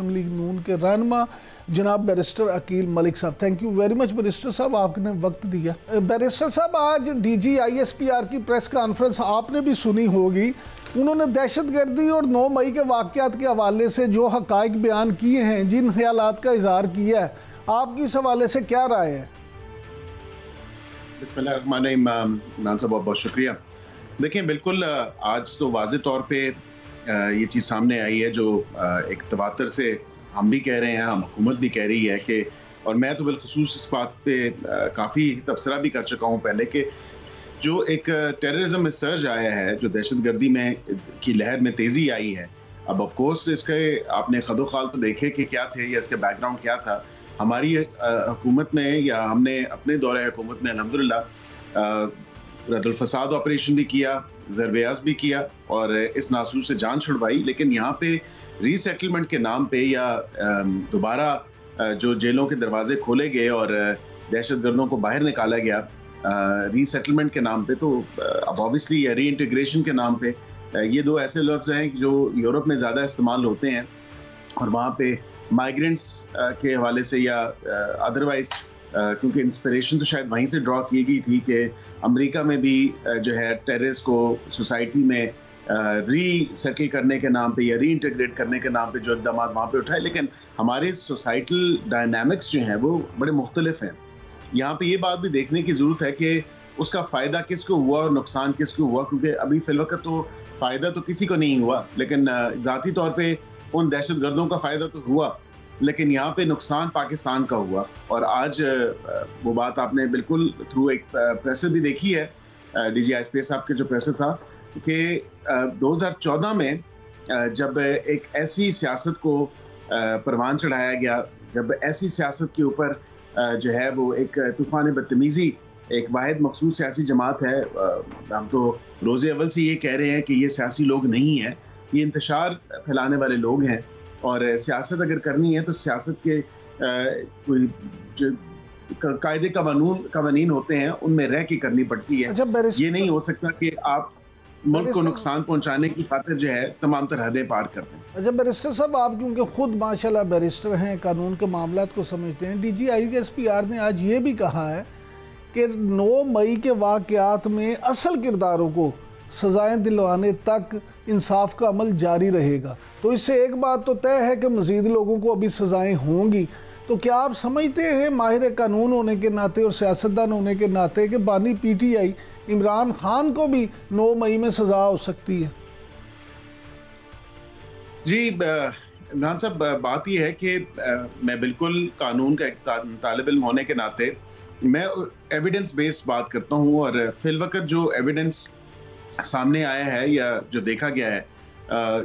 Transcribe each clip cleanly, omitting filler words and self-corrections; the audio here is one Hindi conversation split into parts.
लीग नून के रहनुमा जनाब बैरिस्टर अकील मलिक साहब, thank you very much barrister साहब, आपने वक्त दिया। बैरिस्टर साहब, आज डीजी आईएसपीआर की प्रेस कॉन्फ्रेंस आपने भी सुनी होगी। उन्होंने दहशतगर्दी और 9 मई के वाक़यात के हवाले से जो हक़ाइक़ बयान किए हैं, जिन ख्यालात का इजहार किया है, आपकी इस हवाले से क्या राय है? बिस्मिल्लाहिर्रहमानिर्रहीम। इमरान साहब बहुत बहुत शुक्रिया। देखें, बिल्कुल आज तो वाज़ेह तौर पे ये चीज़ सामने आई है जो एक तवातर से हम भी कह रहे हैं, हम हुकूमत भी कह रही है कि, और मैं तो बिलखुसूस इस बात पे काफ़ी तबसरा भी कर चुका हूँ पहले, कि जो एक टेररिज्म में सर्ज आया है, जो दहशतगर्दी में की लहर में तेज़ी आई है। अब ऑफ कोर्स इसके आपने खदोखाल तो देखे कि क्या थे या इसका बैकग्राउंड क्या था। हमारी हुकूमत में या हमने अपने दौरे हुकूमत में अल्हम्दुलिल्लाह रद्दुल फसाद ऑपरेशन भी किया, ज़रबयास भी किया और इस नासूर से जान छुड़वाई। लेकिन यहाँ पे रीसेटलमेंट के नाम पे या दोबारा जो जेलों के दरवाजे खोले गए और दहशतगर्दों को बाहर निकाला गया रीसेटलमेंट के नाम पे, तो अब ऑब्वियसली री इंटीग्रेशन के नाम पे, ये दो ऐसे लफ्ज़ हैं जो यूरोप में ज़्यादा इस्तेमाल होते हैं और वहाँ पे माइग्रेंट्स के हवाले से या अदरवाइज क्योंकि इंस्पिरेशन तो शायद वहीं से ड्रॉ की गई थी कि अमेरिका में भी जो है टेररिस्ट को सोसाइटी में रीसेटल करने के नाम पे या री इंटीग्रेट करने के नाम पे जो इक़दाम वहाँ पे उठाए। लेकिन हमारे सोसाइटल डायनामिक्स जो हैं वो बड़े मुख्तलिफ हैं। यहाँ पे ये बात भी देखने की ज़रूरत है कि उसका फ़ायदा किसको हुआ और नुकसान किसको हुआ, क्योंकि अभी फ़िलवक़्त तो फ़ायदा तो किसी को नहीं हुआ, लेकिन ज़ाती तौर पर उन दहशतगर्दों का फ़ायदा तो हुआ, लेकिन यहाँ पे नुकसान पाकिस्तान का हुआ। और आज वो बात आपने बिल्कुल थ्रू एक प्रेस भी देखी है, डीजी आईएसपीआर साहब के जो प्रेस था, कि 2014 में जब एक ऐसी सियासत को परवान चढ़ाया गया, जब ऐसी सियासत के ऊपर जो है वो एक तूफ़ान बदतमीज़ी, एक वाहिद मखसूस सियासी जमात है, हम तो रोज़े अव्वल से ये कह रहे हैं कि ये सियासी लोग नहीं हैं, ये इंतशार फैलाने वाले लोग हैं। और सियासत अगर करनी है तो सियासत के कोई जो कायदे कवानीन होते हैं उनमें रह के करनी पड़ती है। ये नहीं हो सकता कि आप मुल्क को नुकसान पहुंचाने की खातिर जो है तमाम तरह हदें पार कर दें। अच्छा बैरिस्टर साहब, आप क्योंकि खुद माशाल्लाह बैरिस्टर हैं, कानून के मामलात को समझते हैं, डीजी आईएसपीआर ने आज ये भी कहा है कि 9 मई के वाक़यात में असल किरदारों को सज़ाएं दिलवाने तक इंसाफ का अमल जारी रहेगा। तो इससे एक बात तो तय है कि मज़ीद लोगों को अभी सज़ाएं होंगी। तो क्या आप समझते हैं माहिर कानून होने के नाते और सियासतदान होने के नाते कि बानी पीटीआई इमरान खान को भी 9 मई में सज़ा हो सकती है? जी इमरान साहब, बात यह है कि मैं बिल्कुल कानून का एक तालिब इल्म होने के नाते मैं एविडेंस बेस्ड बात करता हूँ, और फिलवक़्त जो एविडेंस सामने आया है या जो देखा गया है,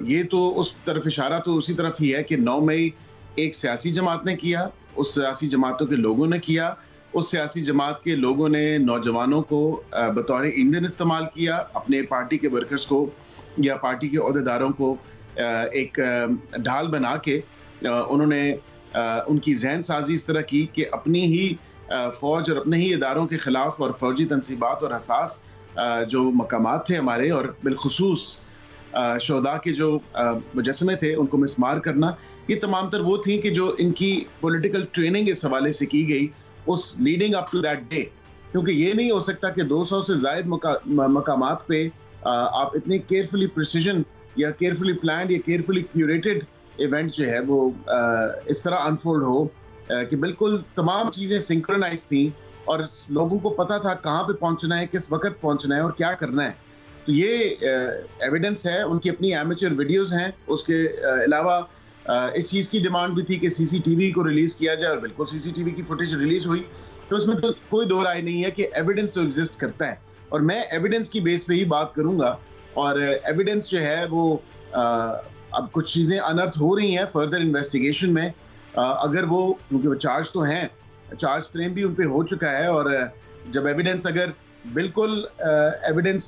ये तो उस तरफ इशारा तो उसी तरफ ही है कि 9 मई एक सियासी जमात ने किया, उस सियासी जमातों के लोगों ने किया, उस सियासी जमात के लोगों ने नौजवानों को बतौर ईंधन इस्तेमाल किया, अपने पार्टी के वर्कर्स को या पार्टी के अहदेदारों को एक ढाल बना के उन्होंने उनकी जहन साजी इस तरह की कि अपनी ही फ़ौज और अपने ही इदारों के ख़िलाफ़ और फ़ौजी तनसीबात और हसास जो मकामात थे हमारे, और बिलखुसूस शोहदा के जो मुजस्समे थे उनको मिसमार करना, ये तमाम तर वो थी कि जो इनकी पॉलिटिकल ट्रेनिंग इस हवाले से की गई उस leading up to that day. क्योंकि ये नहीं हो सकता कि 200 से ज़ायद मकामात पे आप इतनी केयरफुली प्रिसीजन या केयरफुली प्लान्ड या केयरफुली क्यूरेटेड इवेंट जो है वो इस तरह अनफोल्ड हो कि बिल्कुल तमाम चीज़ें सिंक्रोनाइज थी और लोगों को पता था कहाँ पे पहुंचना है, किस वक्त पहुंचना है और क्या करना है। तो ये एविडेंस है, उनकी अपनी एमेच्योर वीडियोस हैं। उसके अलावा इस चीज़ की डिमांड भी थी कि सीसीटीवी को रिलीज़ किया जाए, और बिल्कुल सीसीटीवी की फुटेज रिलीज़ हुई। तो उसमें तो कोई दो राय नहीं है कि एविडेंस तो एग्जिस्ट करता है, और मैं एविडेंस की बेस पे ही बात करूँगा। और एविडेंस जो है वो अब कुछ चीज़ें अनर्थ हो रही हैं फर्दर इन्वेस्टिगेशन में। अगर वो, क्योंकि वो चार्ज तो हैं, चार्ज फ्रेम भी उन पे हो चुका है, और जब एविडेंस अगर बिल्कुल एविडेंस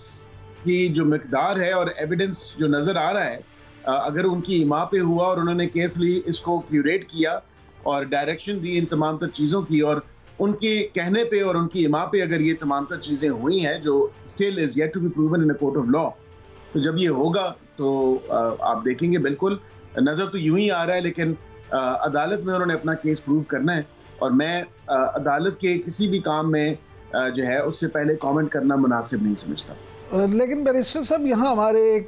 की जो मकदार है और एविडेंस जो नज़र आ रहा है, अगर उनकी इमा पे हुआ और उन्होंने केयरफुली इसको क्यूरेट किया और डायरेक्शन दी इन तमाम तर चीज़ों की, और उनके कहने पे और उनकी इमा पे अगर ये तमाम तर चीज़ें हुई हैं जो still is yet to be proven in a court of law, तो जब ये होगा तो आप देखेंगे बिल्कुल नज़र तो यूं ही आ रहा है, लेकिन अदालत में उन्होंने अपना केस प्रूव करना है, और मैं अदालत के किसी भी काम में जो है उससे पहले कमेंट करना मुनासिब नहीं समझता। लेकिन बैरिस्टर साहब, यहाँ हमारे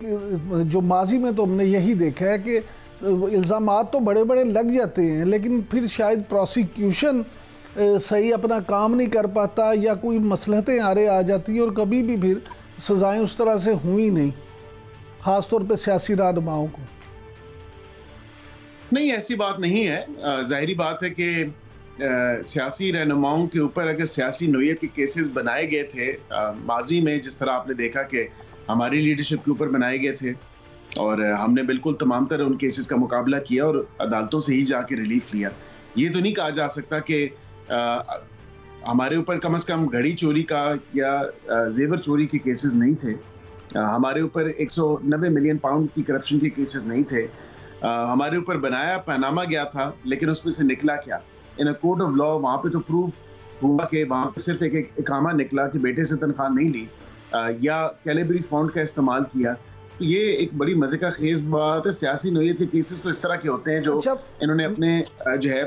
जो माजी में तो हमने यही देखा है कि इल्ज़ामात तो बड़े बड़े लग जाते हैं, लेकिन फिर शायद प्रोसिक्यूशन सही अपना काम नहीं कर पाता, या कोई मसलहतें आरे आ जाती हैं और कभी भी फिर सज़ाएं उस तरह से हुई नहीं, ख़ास तौर पे सियासी रहनुमाओं को। नहीं, ऐसी बात नहीं है। ज़ाहिरी बात है कि सियासी रहनुमाओं के ऊपर अगर सियासी नोयत के केसेस बनाए गए थे माजी में, जिस तरह आपने देखा कि हमारी लीडरशिप के ऊपर बनाए गए थे, और हमने बिल्कुल तमाम तरह उन केसेस का मुकाबला किया और अदालतों से ही जाके रिलीफ लिया। ये तो नहीं कहा जा सकता कि हमारे ऊपर कम से कम घड़ी चोरी का या जेवर चोरी के केसेस नहीं थे, हमारे ऊपर 190 मिलियन पाउंड की करप्शन के केसेस नहीं थे, हमारे ऊपर बनाया पनामा गया था, लेकिन उसमें से निकला क्या? इन अ कोर्ट ऑफ लॉ वहाँ पे तो प्रूफ हुआ कि वहाँ पे सिर्फ एक इकामा निकला कि बेटे से तनख्वाह नहीं ली या कैलिबरी फंड का इस्तेमाल किया। तो ये एक बड़ी मजे का खेज बात है। सियासी नोयत के केसेस तो इस तरह के होते हैं जो इन्होंने अपने जो है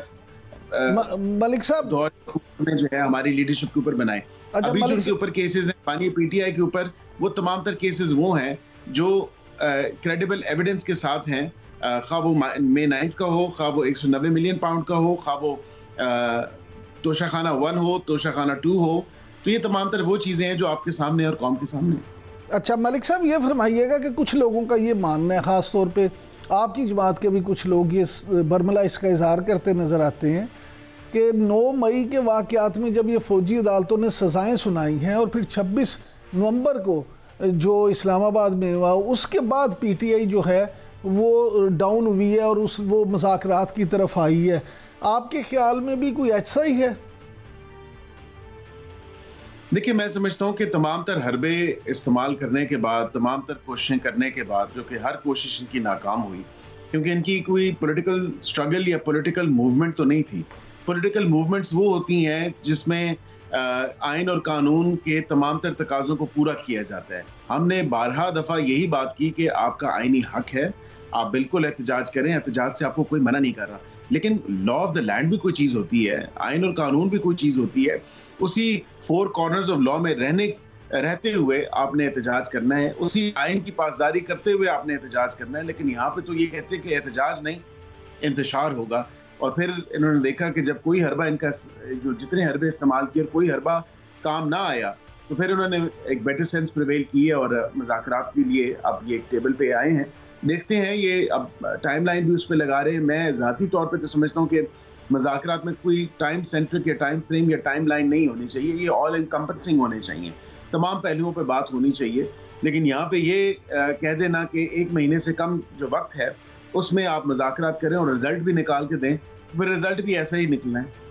मलिक साहब दौर में जो है हमारी लीडरशिप के ऊपर बनाए। अभी जो उनके ऊपर केसेस हैं पानी पीटीआई के ऊपर, वो तमाम तर केसेस वो हैं जो क्रेडिबल एविडेंस के साथ हैं, खा वो मे 9 का हो, खा वो 190 मिलियन पाउंड का हो, खा वो तोशाखाना 1 हो, तोशाखाना 2 हो। तो ये तमाम तर वो चीज़ें हैं जो आपके सामने और कौम के सामने। अच्छा मलिक साहब, ये फरमाइएगा कि कुछ लोगों का ये मानना है, ख़ास तौर पे आपकी जमात के भी कुछ लोग ये बरमला इसका इजहार करते नज़र आते हैं कि 9 मई के वाक़यात में जब ये फ़ौजी अदालतों ने सज़ाएँ सुनाई हैं और फिर 26 नवंबर को जो इस्लामाबाद में हुआ, उसके बाद पीटीआई जो है वो डाउन हुई है और वो मुज़ाकरात की तरफ आई है। आपके ख्याल में भी कोई ऐसा ही है? देखिए, मैं समझता हूँ कि तमाम तर हरबे इस्तेमाल करने के बाद, तमाम तर कोशिशें करने के बाद, जो कि हर कोशिश इनकी नाकाम हुई, क्योंकि इनकी कोई पॉलिटिकल स्ट्रगल या पॉलिटिकल मूवमेंट तो नहीं थी। पॉलिटिकल मूवमेंट्स वो होती हैं जिसमें आइन और कानून के तमाम तर तकाज़ों को पूरा किया जाता है। हमने 12 दफ़ा यही बात की कि आपका आइनी हक है, आप बिल्कुल एहतजाज करें, एहतजाज से आपको कोई मना नहीं कर रहा, लेकिन लॉ ऑफ द लैंड भी कोई चीज़ होती है, आइन और कानून भी कोई चीज़ होती है। उसी 4 कॉर्नर्स ऑफ लॉ में रहते हुए आपने एहतजाज करना है, उसी आइन की पासदारी करते हुए आपने एहतजाज करना है। लेकिन यहाँ पे तो ये कहते हैं कि एहतजाज नहीं, इंतशार होगा। और फिर इन्होंने देखा कि जब कोई हरबा इनका जो जितने हरबे इस्तेमाल किए और कोई हरबा काम ना आया, तो फिर उन्होंने एक बेटर सेंस प्रिवेल की है और मुज़ाकरात के लिए अब ये एक टेबल पे आए हैं। देखते हैं, ये अब टाइमलाइन भी उस पर लगा रहे हैं। मैं ज़ाती तौर पे तो समझता हूँ कि मुज़ाकरात में कोई टाइम सेंट्रिक या टाइम फ्रेम या टाइम लाइन नहीं होनी चाहिए, ये ऑल इनकम्पेंसिंग होने चाहिए, तमाम पहलुओं पे बात होनी चाहिए। लेकिन यहाँ पे ये कह देना कि 1 महीने से कम जो वक्त है उसमें आप मुज़ाकरात करें और रिजल्ट भी निकाल के दें, फिर रिजल्ट भी ऐसा ही निकलना है।